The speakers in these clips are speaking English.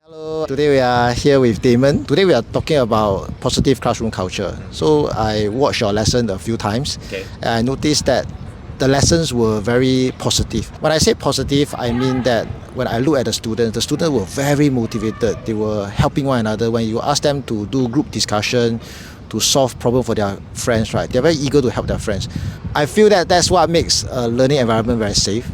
Hello, today we are here with Damon. Today we are talking about positive classroom culture. So I watched your lesson a few times. And I noticed that the lessons were very positive. When I say positive, I mean that when I look at the students were very motivated. They were helping one another. When you ask them to do group discussion, to solve problem for their friends, right? They're very eager to help their friends. I feel that that's what makes a learning environment very safe.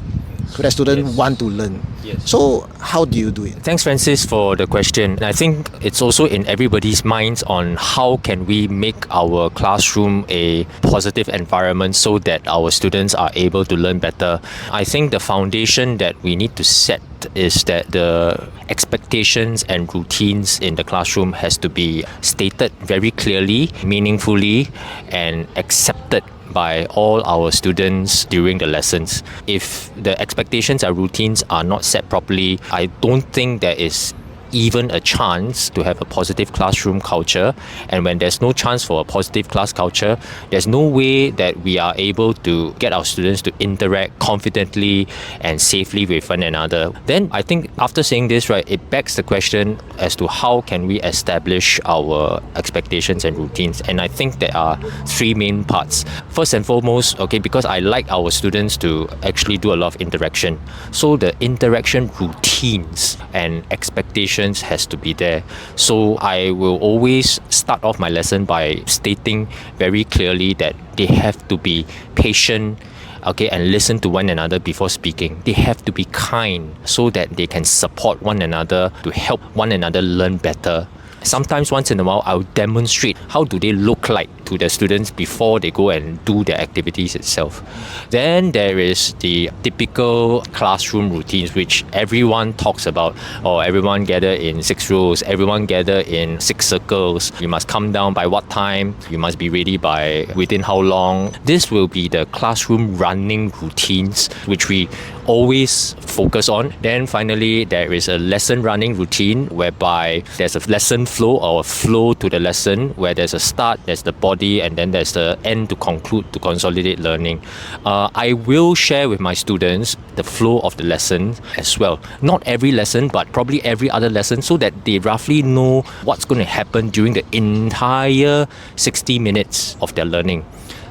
So that students want to learn. Yes. So how do you do it? Thanks, Francis, for the question. I think it's also in everybody's minds on how can we make our classroom a positive environment so that our students are able to learn better. I think the foundation that we need to set is that the expectations and routines in the classroom has to be stated very clearly, meaningfully, and accepted by all our students during the lessons. If the expectations and routines are not set properly, I don't think there is even a chance to have a positive classroom culture. And when there's no chance for a positive class culture, there's no way that we are able to get our students to interact confidently and safely with one another. Then I think after saying this, right, it begs the question as to how can we establish our expectations and routines. And I think there are three main parts. First and foremost, okay, because I like our students to actually do a lot of interaction. So the interaction routines and expectations has to be there. So I will always start off my lesson by stating very clearly that they have to be patient, okay, and listen to one another before speaking. They have to be kind so that they can support one another to help one another learn better. Sometimes once in a while, I'll demonstrate how do they look like to the students before they go and do their activities itself. Then there is the typical classroom routines which everyone talks about, or everyone gather in 6 rows, everyone gather in 6 circles. You must come down by what time, you must be ready by within how long. This will be the classroom running routines which we always focus on. Then finally, there is a lesson running routine whereby there's a lesson flow or a flow to the lesson where there's a start, there's the body, and then there's the end to conclude, to consolidate learning. I will share with my students the flow of the lesson as well. Not every lesson, but probably every other lesson, so that they roughly know what's going to happen during the entire 60 minutes of their learning.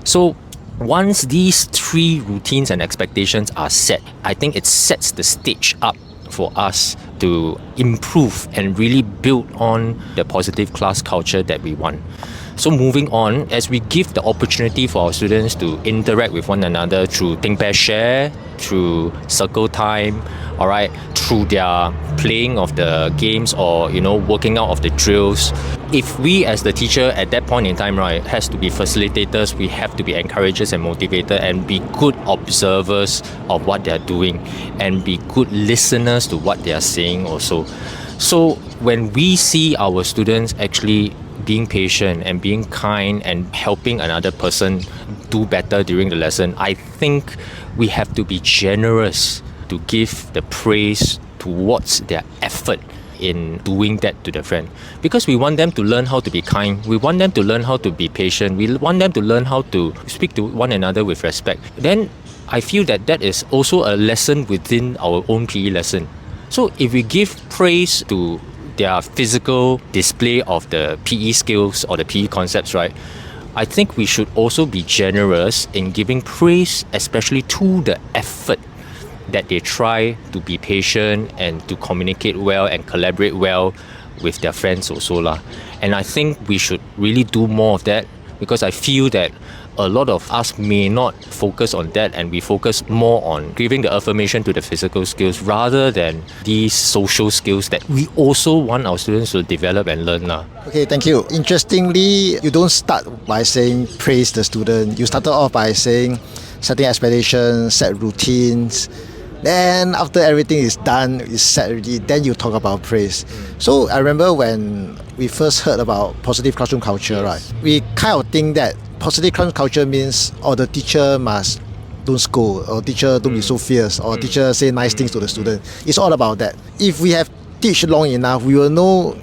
So once these three routines and expectations are set, I think it sets the stage up for us to improve and really build on the positive class culture that we want. So moving on, as we give the opportunity for our students to interact with one another through think, pair, share, through circle time, all right, through their playing of the games or, working out of the drills. If we as the teacher at that point in time, right, has to be facilitators, we have to be encouragers and motivators and be good observers of what they're doing and be good listeners to what they are saying also. So when we see our students actually being patient and being kind and helping another person do better during the lesson, I think we have to be generous to give the praise towards their effort in doing that to the friend, because we want them to learn how to be kind, we want them to learn how to be patient, we want them to learn how to speak to one another with respect. Then I feel that that is also a lesson within our own PE lesson. So if we give praise to their physical display of the PE skills or the PE concepts, right, I think we should also be generous in giving praise, especially to the effort that they try to be patient and to communicate well and collaborate well with their friends also lah. And I think we should really do more of that, because I feel that a lot of us may not focus on that, and we focus more on giving the affirmation to the physical skills rather than these social skills that we also want our students to develop and learn lah. Okay, thank you. Interestingly, you don't start by saying praise the student. You started off by saying setting expectations, set routines. Then after everything is done, is set already, then you talk about praise. So I remember when we first heard about positive classroom culture, right? We kind of think that positive classroom culture means the teacher must don't scold, or teacher don't be so fierce, or teacher say nice things to the student. It's all about that. If we have teach long enough, we will know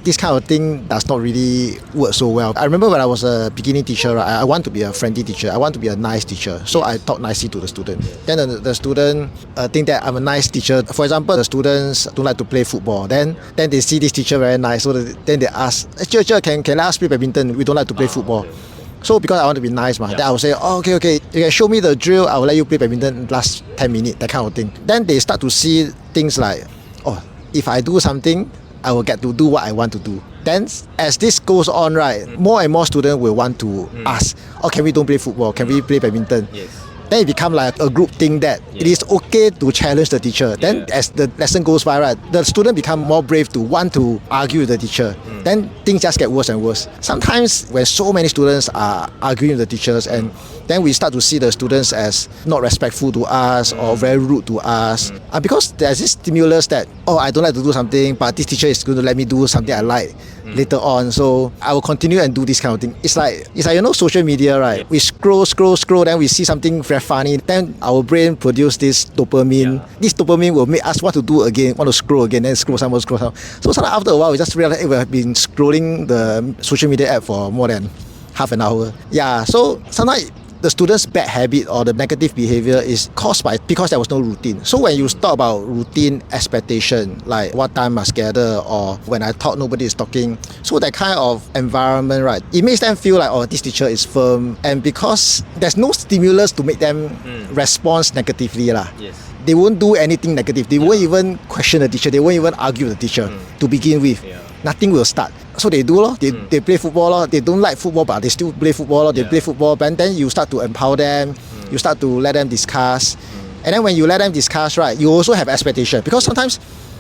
this kind of thing does not really work so well. I remember when I was a beginning teacher, right, I want to be a friendly teacher. I want to be a nice teacher. So I talk nicely to the student. Then the student think that I'm a nice teacher. For example, the students don't like to play football. Then they see this teacher very nice. So then they ask, teacher, can let us play badminton? We don't like to play football. So because I want to be nice, then I will say, okay, you can show me the drill, I will let you play badminton in the last 10 minutes, that kind of thing. Then they start to see things like, if I do something, I will get to do what I want to do. Then as this goes on, right, more and more students will want to ask, can we don't play football? Can we play badminton? Then it becomes like a group thing that it is okay to challenge the teacher. Then as the lesson goes by, right, the student become more brave to want to argue with the teacher. Then things just get worse and worse. Sometimes when so many students are arguing with the teachers, and then we start to see the students as not respectful to us or very rude to us. Because there's this stimulus that, I don't like to do something, but this teacher is going to let me do something I like later on. So I will continue and do this kind of thing. It's like social media, right? We scroll, then we see something very funny. Then our brain produce this dopamine. This dopamine will make us want to do again, want to scroll again, then scroll some. So sometimes after a while, we just realize we have been scrolling the social media app for more than half an hour. So sometimes the student's bad habit or the negative behavior is caused because there was no routine. So when you talk about routine expectation, like what time must gather, or when I talk nobody is talking, so that kind of environment, right, it makes them feel like, this teacher is firm, and because there's no stimulus to make them respond negatively, they won't do anything negative. They won't even question the teacher. They won't even argue with the teacher to begin with. Nothing will start. So they do, they play football. They don't like football, but they still play football. They play football, and then you start to empower them. You start to let them discuss. And then when you let them discuss, right, you also have expectation. Because sometimes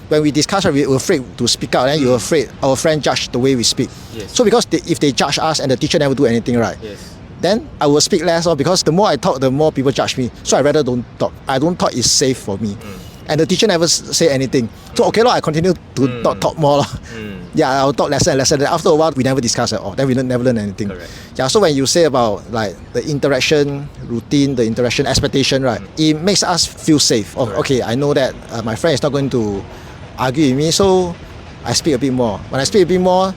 when we discuss, right, we're afraid to speak out, and you're afraid our friend judge the way we speak. So because if they judge us and the teacher never do anything right, then I will speak less, because the more I talk, the more people judge me. So I rather don't talk. I don't talk is safe for me. And the teacher never say anything. So I continue to not talk more. I'll talk lesser and lesser. Then after a while, we never discuss at all. Then we never learn anything. So when you say about like the interaction routine, the interaction expectation, right, it makes us feel safe. I know that my friend is not going to argue with me, so I speak a bit more. When I speak a bit more,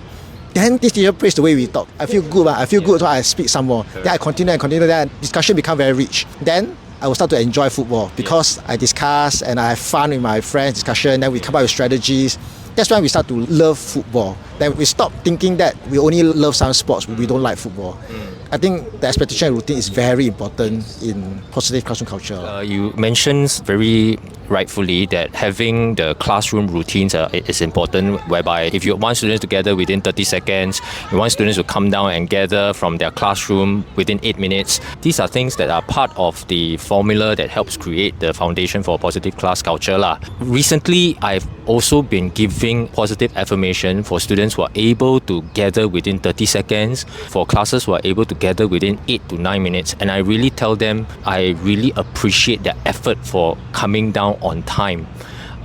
then this teacher praise the way we talk. I feel good, so I speak some more. Then I continue, then discussion become very rich. Then I will start to enjoy football because I discuss and I have fun with my friends, discussion, then we come up with strategies. That's when we start to love football. Then we stop thinking that we only love some sports, we don't like football. I think the expectation and routine is very important in positive classroom culture. You mentioned very rightfully that having the classroom routines is important, whereby if you want students to gather within 30 seconds, you want students to come down and gather from their classroom within 8 minutes. These are things that are part of the formula that helps create the foundation for positive class culture. Recently, I've also been giving positive affirmation for students who are able to gather within 30 seconds, for classes who are able to gather within 8 to 9 minutes. And I really tell them I really appreciate their effort for coming down on time.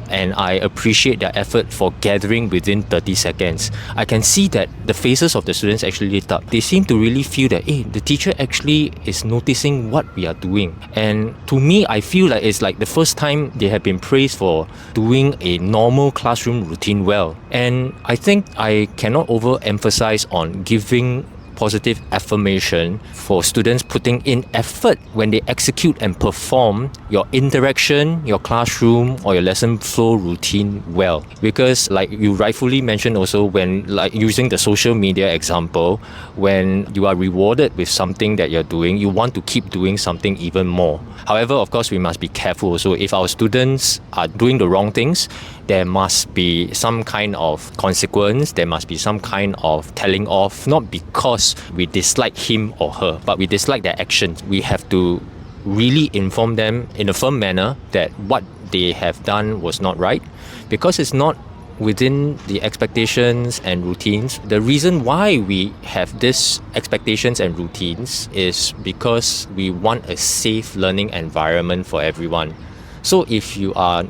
And I appreciate their effort for gathering within 30 seconds. I can see that the faces of the students actually lit up. They seem to really feel that, the teacher actually is noticing what we are doing. And to me, I feel like it's like the first time they have been praised for doing a normal classroom routine well. And I think I cannot overemphasize on giving positive affirmation for students putting in effort when they execute and perform your interaction, your classroom or your lesson flow routine well. Because like you rightfully mentioned also, when like using the social media example, when you are rewarded with something that you're doing, you want to keep doing something even more. However, of course, we must be careful. So if our students are doing the wrong things, there must be some kind of consequence, there must be some kind of telling off, not because we dislike him or her, but we dislike their actions. We have to really inform them in a firm manner that what they have done was not right, because it's not within the expectations and routines. The reason why we have these expectations and routines is because we want a safe learning environment for everyone. So if you are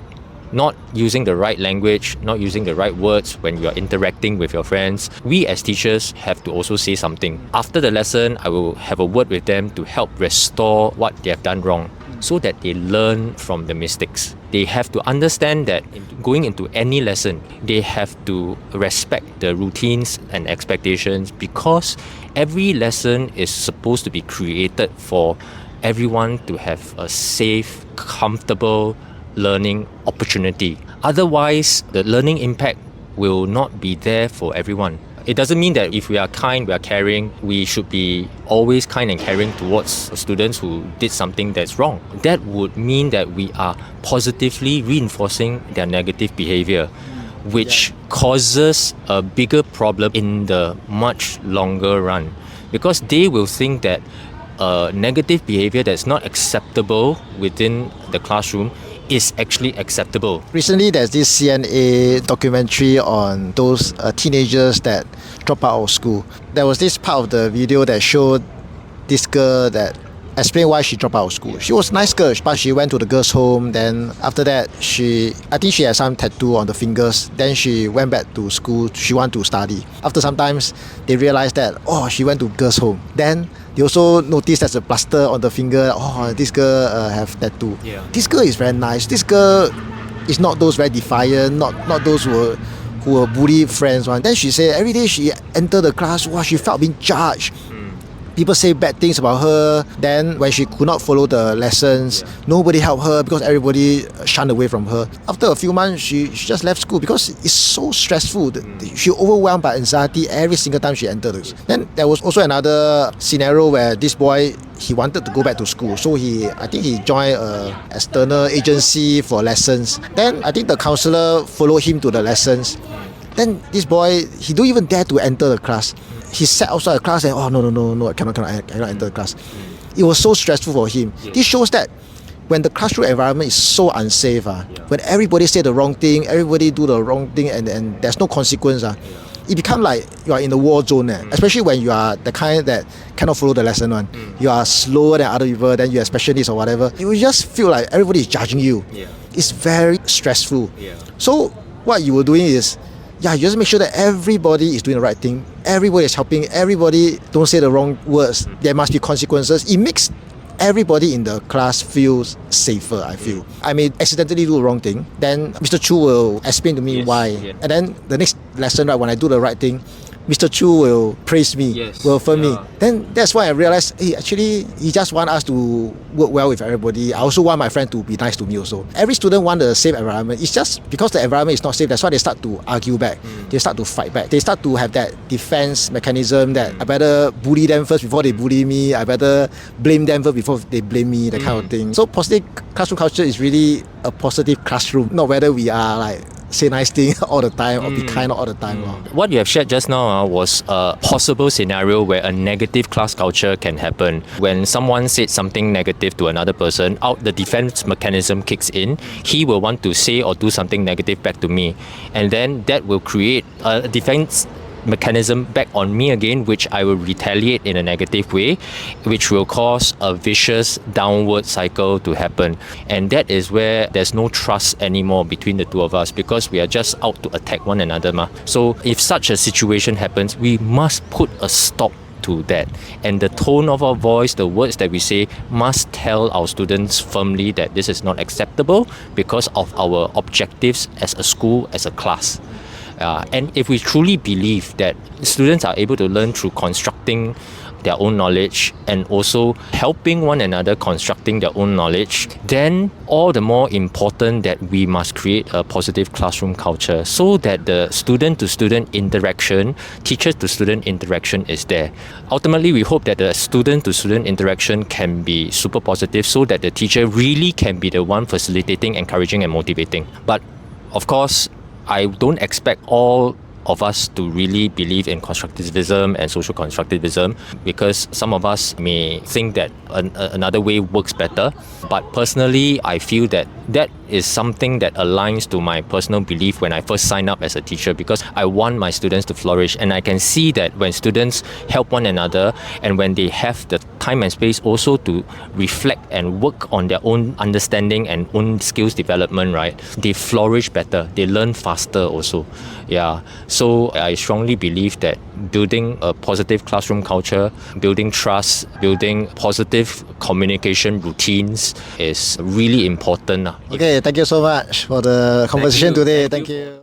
not using the right language, not using the right words when you're interacting with your friends, we as teachers have to also say something. After the lesson, I will have a word with them to help restore what they have done wrong. so that they learn from the mistakes. They have to understand that going into any lesson, they have to respect the routines and expectations, because every lesson is supposed to be created for everyone to have a safe, comfortable learning opportunity. Otherwise, the learning impact will not be there for everyone. It doesn't mean that if we are kind, we are caring, we should be always kind and caring towards students who did something that's wrong. That would mean that we are positively reinforcing their negative behavior, which causes a bigger problem in the much longer run. Because they will think that negative behavior that's not acceptable within the classroom is actually acceptable. Recently, there's this CNA documentary on those teenagers that drop out of school. There was this part of the video that showed this girl that explained why she dropped out of school. She was a nice girl, but she went to the girls' home. Then after that, I think she had some tattoo on the fingers. Then she went back to school. She wanted to study. After some time, they realized that, she went to girls' home. Then they also noticed there's a plaster on the finger. This girl have tattoo. Yeah. This girl is very nice. This girl is not those very defiant, not those who were bully friends one. Then she said every day she entered the class, she felt being judged. People say bad things about her. Then when she could not follow the lessons, nobody helped her because everybody shunned away from her. After a few months, she just left school because it's so stressful. She overwhelmed by anxiety every single time she entered. Then there was also another scenario where this boy, he wanted to go back to school. So I think he joined an external agency for lessons. Then I think the counselor followed him to the lessons. Then this boy, he don't even dare to enter the class. He sat outside the class and no, I cannot enter the class. It was so stressful for him. This shows that when the classroom environment is so unsafe, when everybody say the wrong thing, everybody do the wrong thing, and there's no consequence, it becomes like you are in the war zone. Especially when you are the kind that cannot follow the lesson one. You are slower than other people, then you are specialist or whatever. You just feel like everybody is judging you. It's very stressful. So what you were doing is, you just make sure that everybody is doing the right thing. Everybody is helping. Everybody don't say the wrong words. There must be consequences. It makes everybody in the class feel safer, I feel. I may accidentally do the wrong thing. Then Mr. Chu will explain to me why. And then the next lesson, when I do the right thing, Mr. Chu will praise me, will affirm me. Then that's why I realized, actually, he just wants us to work well with everybody. I also want my friend to be nice to me also. Every student wants a safe environment. It's just because the environment is not safe, that's why they start to argue back. They start to fight back. They start to have that defense mechanism that I better bully them first before they bully me. I better blame them first before they blame me, that kind of thing. So positive classroom culture is really a positive classroom, not whether we are like say nice things all the time or be kind all the time. What you have shared just now was a possible scenario where a negative class culture can happen. When someone said something negative to another person, the defense mechanism kicks in. He will want to say or do something negative back to me, and then that will create a defense mechanism back on me again, which I will retaliate in a negative way, which will cause a vicious downward cycle to happen. And that is where there's no trust anymore between the two of us, because we are just out to attack one another. So if such a situation happens, we must put a stop to that. And the tone of our voice, the words that we say, must tell our students firmly that this is not acceptable because of our objectives as a school, as a class. And if we truly believe that students are able to learn through constructing their own knowledge and also helping one another constructing their own knowledge, then all the more important that we must create a positive classroom culture so that the student-to-student interaction, teacher-to-student interaction is there. Ultimately, we hope that the student-to-student interaction can be super positive so that the teacher really can be the one facilitating, encouraging and motivating. But of course, I don't expect all of us to really believe in constructivism and social constructivism, because some of us may think that another way works better. But personally, I feel that is something that aligns to my personal belief when I first signed up as a teacher, because I want my students to flourish, and I can see that when students help one another and when they have the time and space also to reflect and work on their own understanding and own skills development, right, they flourish better, they learn faster also. Yeah, so I strongly believe that building a positive classroom culture, building trust, building positive communication routines is really important. Okay, thank you so much for the conversation today. Thank you.